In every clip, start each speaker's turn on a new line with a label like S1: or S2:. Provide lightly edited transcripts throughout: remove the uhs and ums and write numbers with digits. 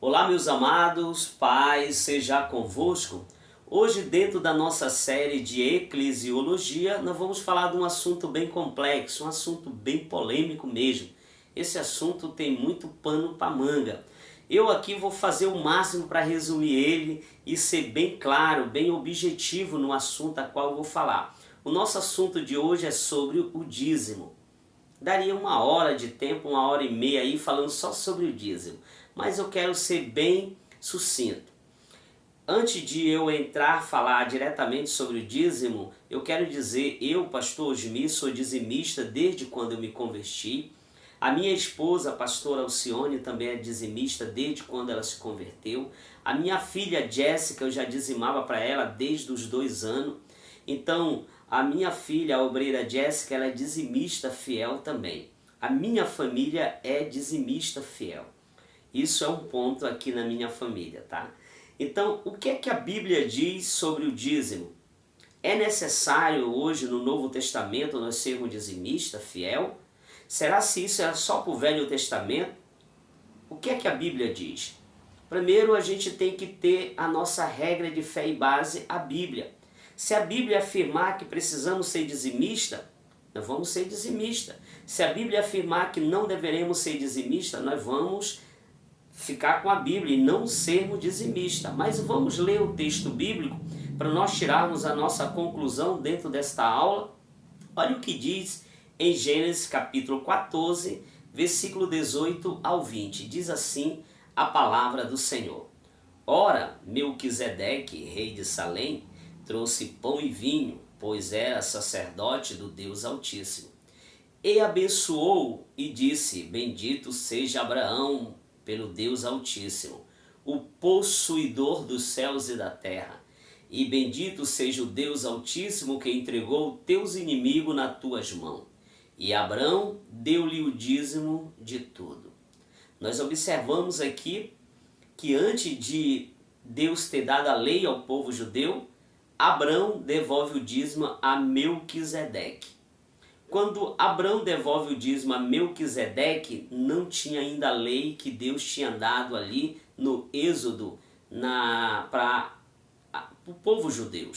S1: Olá, meus amados, paz seja convosco. Hoje, dentro da nossa série de eclesiologia, nós vamos falar de um assunto bem complexo, um assunto bem polêmico mesmo. Esse assunto tem muito pano para manga. Eu aqui vou fazer o máximo para resumir ele e ser bem claro, bem objetivo no assunto a qual eu vou falar. O nosso assunto de hoje é sobre o dízimo. Daria uma hora de tempo, uma hora e meia aí falando só sobre o dízimo. Mas eu quero ser bem sucinto. Antes de eu falar diretamente sobre o dízimo, eu quero dizer, eu, pastor Osmi, sou dizimista desde quando eu me converti. A minha esposa, a pastora Alcione, também é dizimista desde quando ela se converteu. A minha filha Jéssica, eu já dizimava para ela desde os 2 anos. Então, a minha filha, a obreira Jéssica, ela é dizimista fiel também. A minha família é dizimista fiel. Isso é um ponto aqui na minha família, tá? Então, o que é que a Bíblia diz sobre o dízimo? É necessário hoje no Novo Testamento nós sermos dizimista fiel? Será se isso é só para o Velho Testamento? O que é que a Bíblia diz? Primeiro, a gente tem que ter a nossa regra de fé e base, a Bíblia. Se a Bíblia afirmar que precisamos ser dizimista, nós vamos ser dizimista. Se a Bíblia afirmar que não deveremos ser dizimista, nós vamos ficar com a Bíblia e não sermos dizimista. Mas vamos ler o texto bíblico para nós tirarmos a nossa conclusão dentro desta aula. Olha o que diz em Gênesis capítulo 14, versículo 18 ao 20. Diz assim a palavra do Senhor. Ora, Melquisedeque, rei de Salém, trouxe pão e vinho, pois era sacerdote do Deus Altíssimo. E abençoou e disse, bendito seja Abraão pelo Deus Altíssimo, o possuidor dos céus e da terra. E bendito seja o Deus Altíssimo que entregou teus inimigos nas tuas mãos. E Abraão deu-lhe o dízimo de tudo. Nós observamos aqui que antes de Deus ter dado a lei ao povo judeu, Abraão devolve o dízimo a Melquisedeque. Quando Abraão devolve o dízimo a Melquisedeque, não tinha ainda a lei que Deus tinha dado ali no Êxodo para o povo judeu.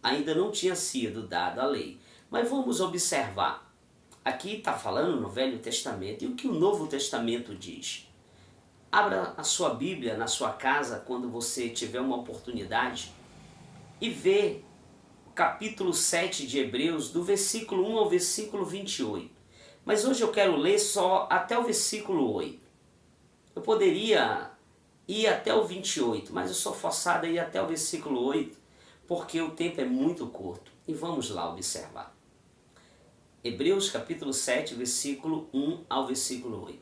S1: Ainda não tinha sido dada a lei. Mas vamos observar. Aqui está falando no Velho Testamento. E o que o Novo Testamento diz? Abra a sua Bíblia na sua casa quando você tiver uma oportunidade e vê o capítulo 7 de Hebreus, do versículo 1 ao versículo 28. Mas hoje eu quero ler só até o versículo 8. Eu poderia ir até o 28, mas eu sou forçado a ir até o versículo 8, porque o tempo é muito curto. E vamos lá observar. Hebreus capítulo 7, versículo 1 ao versículo 8.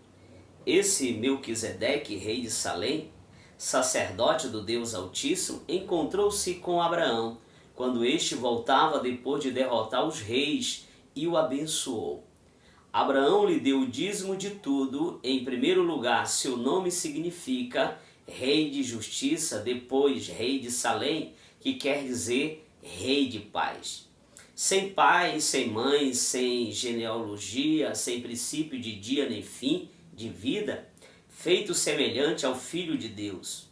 S1: Esse Melquisedeque, rei de Salém, sacerdote do Deus Altíssimo, encontrou-se com Abraão, quando este voltava depois de derrotar os reis, e o abençoou. Abraão lhe deu o dízimo de tudo. Em primeiro lugar, seu nome significa rei de justiça, depois rei de Salém, que quer dizer rei de paz. Sem pai, sem mãe, sem genealogia, sem princípio de dia nem fim de vida, feito semelhante ao Filho de Deus.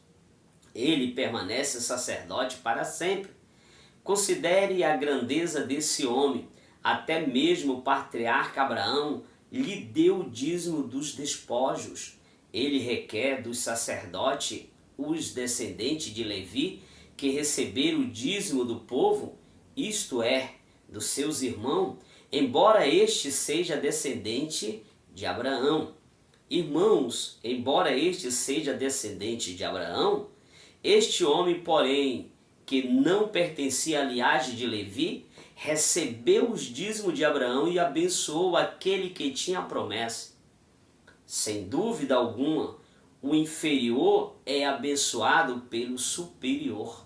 S1: Ele permanece sacerdote para sempre. Considere a grandeza desse homem. Até mesmo o patriarca Abraão lhe deu o dízimo dos despojos. Ele requer dos sacerdotes, os descendentes de Levi, que receberam o dízimo do povo, isto é, dos seus irmãos, embora este seja descendente de Abraão. Irmãos, embora este seja descendente de Abraão, este homem, porém, que não pertencia à linhagem de Levi, recebeu os dízimos de Abraão e abençoou aquele que tinha a promessa. Sem dúvida alguma, o inferior é abençoado pelo superior.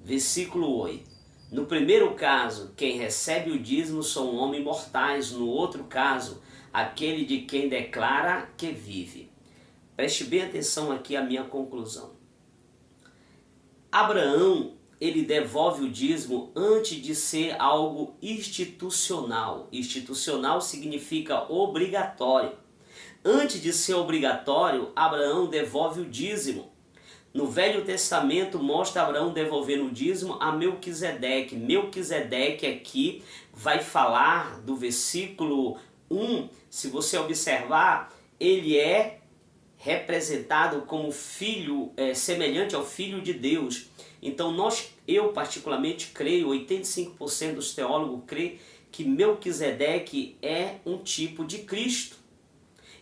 S1: Versículo 8. No primeiro caso, quem recebe o dízimo são homens mortais. No outro caso, aquele de quem declara que vive. Preste bem atenção aqui à minha conclusão. Abraão, ele devolve o dízimo antes de ser algo institucional. Institucional significa obrigatório. Antes de ser obrigatório, Abraão devolve o dízimo. No Velho Testamento mostra Abraão devolvendo o dízimo a Melquisedeque. Melquisedeque aqui vai falar do versículo 1, se você observar, ele é representado como filho, semelhante ao Filho de Deus. Então eu particularmente creio, 85% dos teólogos creem que Melquisedeque é um tipo de Cristo.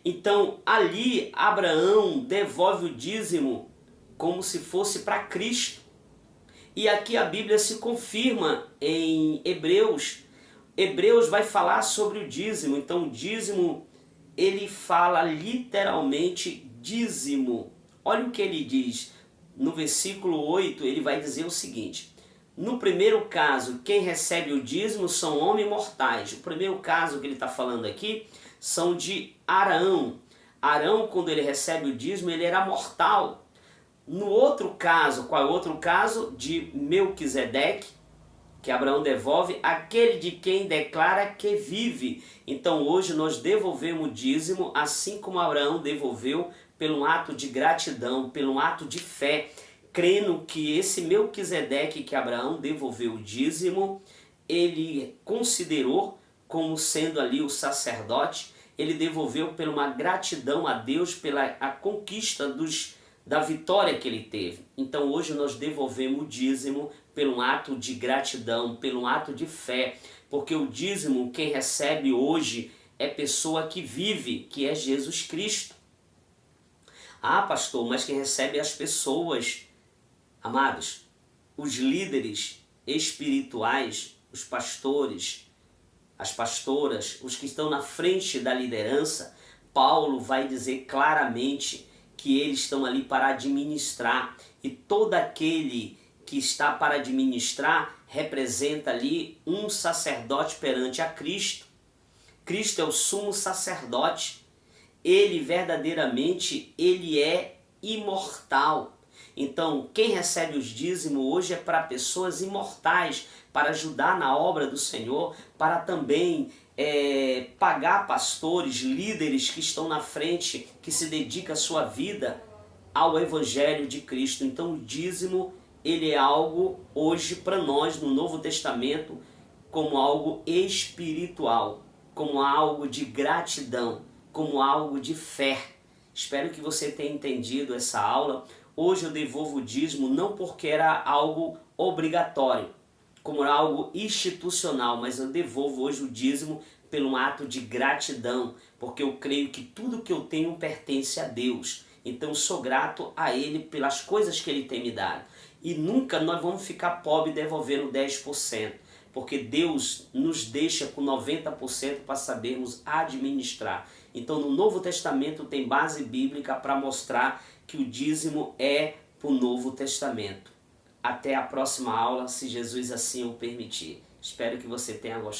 S1: Então ali Abraão devolve o dízimo como se fosse para Cristo. E aqui a Bíblia se confirma em Hebreus. Hebreus vai falar sobre o dízimo. Então o dízimo, ele fala literalmente dízimo. Olha o que ele diz. No versículo 8 ele vai dizer o seguinte: no primeiro caso, quem recebe o dízimo são homens mortais. O primeiro caso que ele está falando aqui são de Arão. Arão, quando ele recebe o dízimo, ele era mortal. No outro caso, qual é o outro caso? De Melquisedeque, que Abraão devolve, aquele de quem declara que vive. Então hoje nós devolvemos o dízimo, assim como Abraão devolveu, pelo ato de gratidão, pelo ato de fé, crendo que esse Melquisedeque que Abraão devolveu o dízimo, ele considerou como sendo ali o sacerdote, ele devolveu por uma gratidão a Deus pela a conquista da vitória que ele teve. Então hoje nós devolvemos o dízimo pelo ato de gratidão, pelo ato de fé, porque o dízimo quem recebe hoje é pessoa que vive, que é Jesus Cristo. Ah, pastor, mas quem recebe é as pessoas, amados, os líderes espirituais, os pastores, as pastoras, os que estão na frente da liderança. Paulo vai dizer claramente que eles estão ali para administrar, e todo aquele que está para administrar representa ali um sacerdote perante a Cristo. Cristo é o sumo sacerdote. Ele verdadeiramente, ele é imortal. Então, quem recebe os dízimos hoje é para pessoas imortais, para ajudar na obra do Senhor, para também pagar pastores, líderes que estão na frente, que se dedicam a sua vida ao Evangelho de Cristo. Então, o dízimo, ele é algo hoje para nós no Novo Testamento como algo espiritual, como algo de gratidão, como algo de fé. Espero que você tenha entendido essa aula. Hoje eu devolvo o dízimo não porque era algo obrigatório, como era algo institucional, mas eu devolvo hoje o dízimo pelo ato de gratidão, porque eu creio que tudo que eu tenho pertence a Deus. Então eu sou grato a Ele pelas coisas que Ele tem me dado. E nunca nós vamos ficar pobres devolvendo 10%, porque Deus nos deixa com 90% para sabermos administrar. Então no Novo Testamento tem base bíblica para mostrar que o dízimo é para o Novo Testamento. Até a próxima aula, se Jesus assim o permitir. Espero que você tenha gostado.